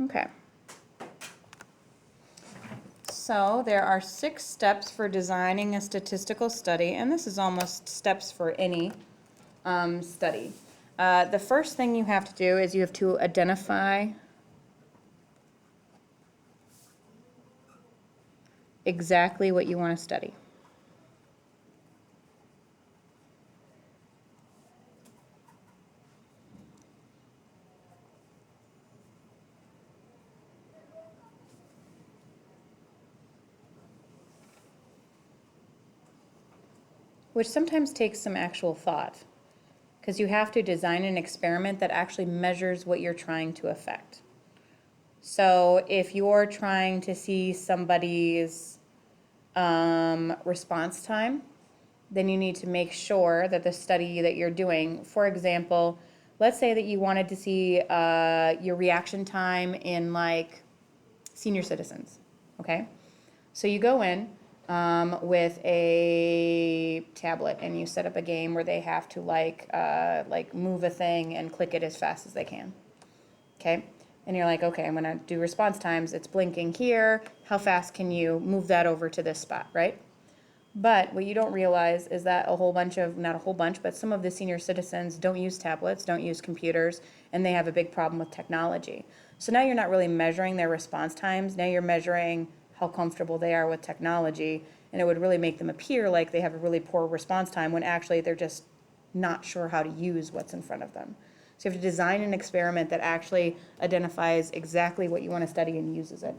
Okay. So there are 6 steps for designing a statistical study, and this is almost steps for any study. The first thing you have to do is you have to identify exactly what you want to study. Which sometimes takes some actual thought, because you have to design an experiment that actually measures what you're trying to affect. So if you're trying to see somebody's response time, then you need to make sure that the study that you're doing, for example, let's say that you wanted to see your reaction time in like senior citizens, okay? So you go in with a tablet and you set up a game where they have to like move a thing and click it as fast as they can, okay? And you're like, okay, I'm gonna do response times. It's blinking here. How fast can you move that over to this spot, right? But what you don't realize is that a whole bunch of, not a whole bunch, but some of the senior citizens don't use tablets, don't use computers, and they have a big problem with technology. So now you're not really measuring their response times. Now you're measuring how comfortable they are with technology, and it would really make them appear like they have a really poor response time when actually they're just not sure how to use what's in front of them. So you have to design an experiment that actually identifies exactly what you want to study and uses it.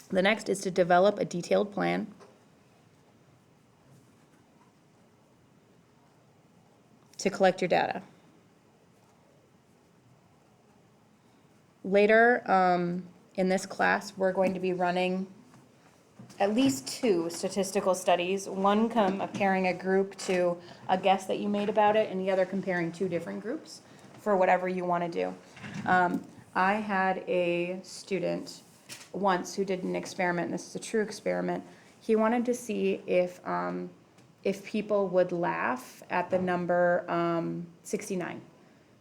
The next is to develop a detailed plan. To collect your data. Later in this class, we're going to be running at least 2 statistical studies, one comparing a group to a guess that you made about it, and the other comparing 2 different groups for whatever you want to do. I had a student once who did an experiment, and this is a true experiment. He wanted to see if people would laugh at the number 69,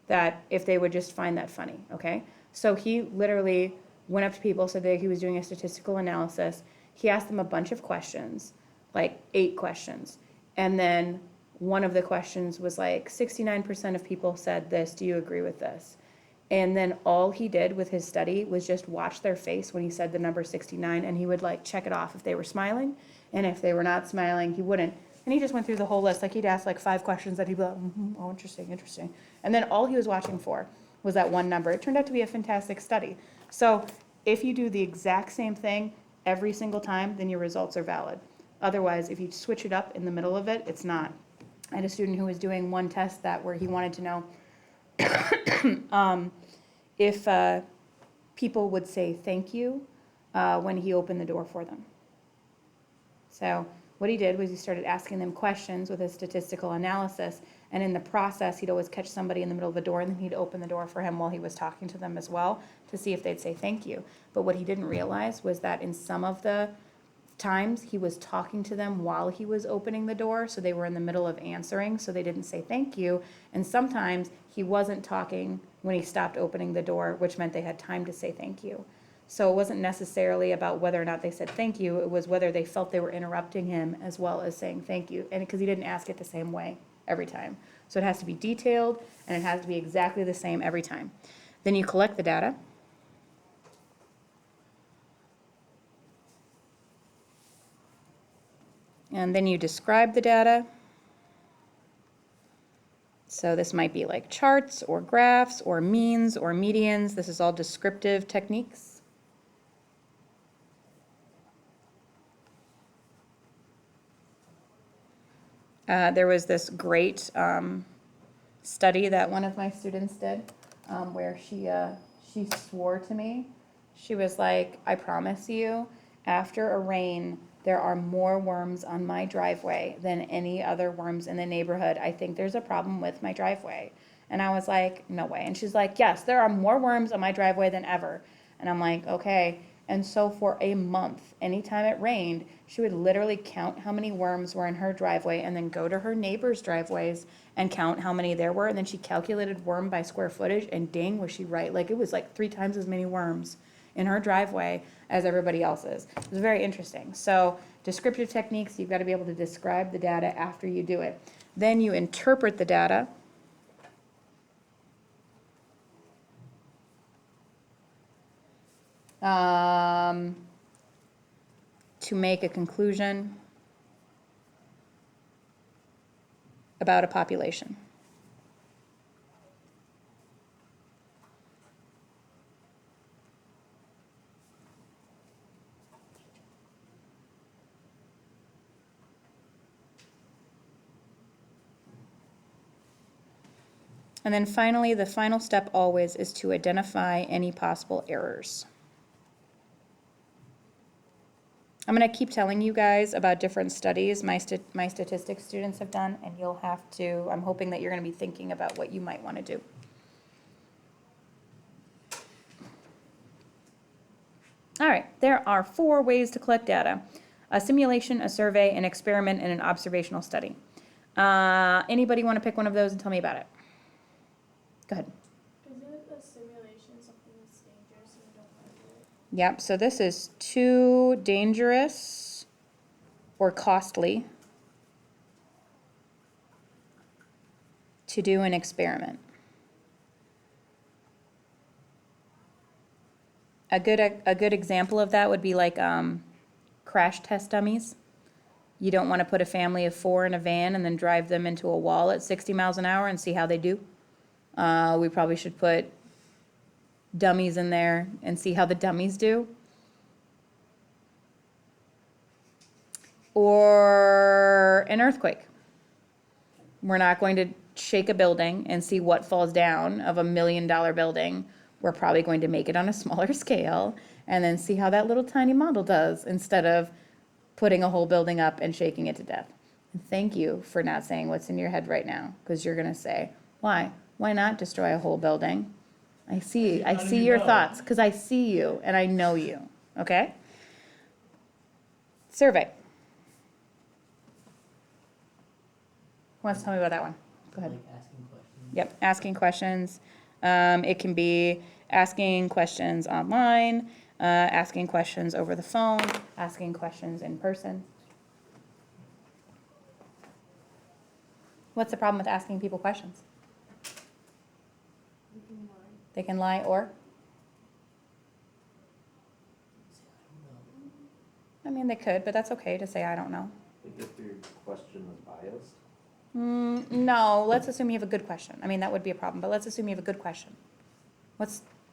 that if they would just find that funny, okay? So he literally went up to people, said that he was doing a statistical analysis. He asked them a bunch of questions, like 8 questions. And then one of the questions was like, 69% of people said this, do you agree with this? And then all he did with his study was just watch their face when he said the number 69, and he would like check it off if they were smiling, and if they were not smiling, he wouldn't. And he just went through the whole list. Like he'd ask like 5 questions that he'd be like, oh, interesting, interesting. And then all he was watching for was that one number. It turned out to be a fantastic study. So if you do the exact same thing every single time, then your results are valid. Otherwise, if you switch it up in the middle of it, it's not. I had a student who was doing one test where he wanted to know if people would say thank you when he opened the door for them. So what he did was he started asking them questions with his statistical analysis, and in the process, he'd always catch somebody in the middle of the door, and then he'd open the door for him while he was talking to them as well to see if they'd say thank you. But what he didn't realize was that in some of the times, he was talking to them while he was opening the door, so they were in the middle of answering, so they didn't say thank you. And sometimes he wasn't talking when he stopped opening the door, which meant they had time to say thank you. So it wasn't necessarily about whether or not they said thank you, it was whether they felt they were interrupting him as well as saying thank you, and because he didn't ask it the same way every time. So it has to be detailed, and it has to be exactly the same every time. Then you collect the data. And then you describe the data. So this might be like charts or graphs or means or medians. This is all descriptive techniques. There was this great study that one of my students did where she swore to me. She was like, I promise you, after a rain, there are more worms on my driveway than any other worms in the neighborhood. I think there's a problem with my driveway. And I was like, no way. And she's like, yes, there are more worms on my driveway than ever. And I'm like, okay. And so for a month, anytime it rained, she would literally count how many worms were in her driveway and then go to her neighbors' driveways and count how many there were. And then she calculated worm by square footage, and dang, was she right. Like, it was like 3 times as many worms in her driveway as everybody else is. It was very interesting. So descriptive techniques, you've got to be able to describe the data after you do it. Then you interpret the data. To make a conclusion about a population. And then finally, the final step always is to identify any possible errors. I'm going to keep telling you guys about different studies my statistics students have done, and you'll have to, I'm hoping that you're going to be thinking about what you might want to do. All right, there are 4 ways to collect data: a simulation, a survey, an experiment, and an observational study. Anybody want to pick one of those and tell me about it? Go ahead. Is it a simulation something that's dangerous and you don't want to do it? Yep, so this is too dangerous or costly to do an experiment. A good example of that would be like crash test dummies. You don't want to put a family of 4 in a van and then drive them into a wall at 60 miles an hour and see how they do. We probably should put dummies in there and see how the dummies do. Or an earthquake. We're not going to shake a building and see what falls down of $1 million building. We're probably going to make it on a smaller scale and then see how that little tiny model does instead of putting a whole building up and shaking it to death. And thank you for not saying what's in your head right now, because you're going to say, why? Why not destroy a whole building? I see your thoughts, because I see you and I know you, okay? Survey. Who wants to tell me about that one? Go ahead. Like asking questions. Yep, asking questions. It can be asking questions online, asking questions over the phone, asking questions in person. What's the problem with asking people questions? You can lie. They can lie or? Say, I don't know. I mean, they could, but that's okay to say, I don't know. Like if your question was biased? No, let's assume you have a good question. I mean, that would be a problem, but let's assume you have a good question.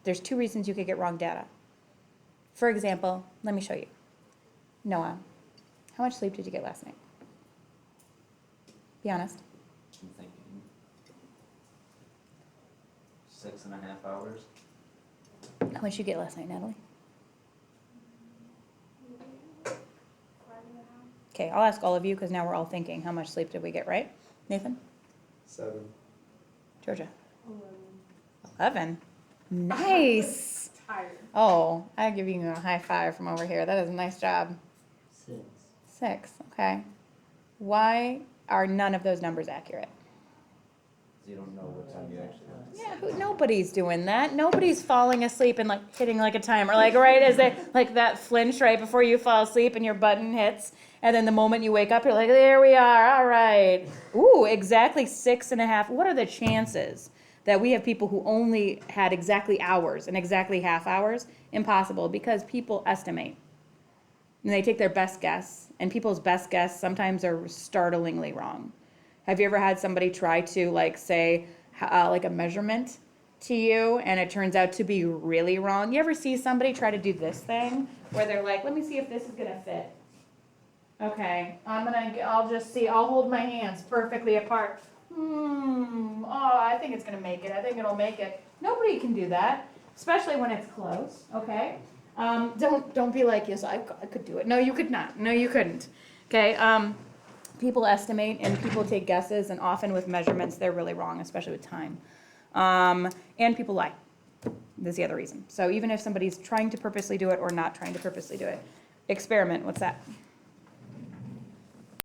There's 2 reasons you could get wrong data. For example, let me show you. Noah, how much sleep did you get last night? Be honest. I'm thinking 6.5 hours. How much did you get last night, Natalie? 5.5. Okay, I'll ask all of you because now we're all thinking, how much sleep did we get, right? Nathan? 7. Georgia? 11. 11? Nice! Tired. Oh, I give you a high five from over here. That is a nice job. 6. 6, okay. Why are none of those numbers accurate? You don't know what time you actually went to sleep. Yeah, nobody's doing that. Nobody's falling asleep and like hitting like a timer, like right as they, like that flinch right before you fall asleep and your button hits. And then the moment you wake up, you're like, there we are, all right. Ooh, exactly 6.5. What are the chances that we have people who only had exactly hours and exactly half hours? Impossible, because people estimate. And they take their best guess, and people's best guess sometimes are startlingly wrong. Have you ever had somebody try to like say like a measurement to you and it turns out to be really wrong? You ever see somebody try to do this thing where they're like, let me see if this is gonna fit. Okay, I'll just see, I'll hold my hands perfectly apart. Oh, I think it's gonna make it. I think it'll make it. Nobody can do that, especially when it's close, okay? Don't be like, yes, I could do it. No, you could not. No, you couldn't. Okay, people estimate and people take guesses, and often with measurements, they're really wrong, especially with time. And people lie. That's the other reason. So even if somebody's trying to purposely do it or not trying to purposely do it. Experiment, what's that?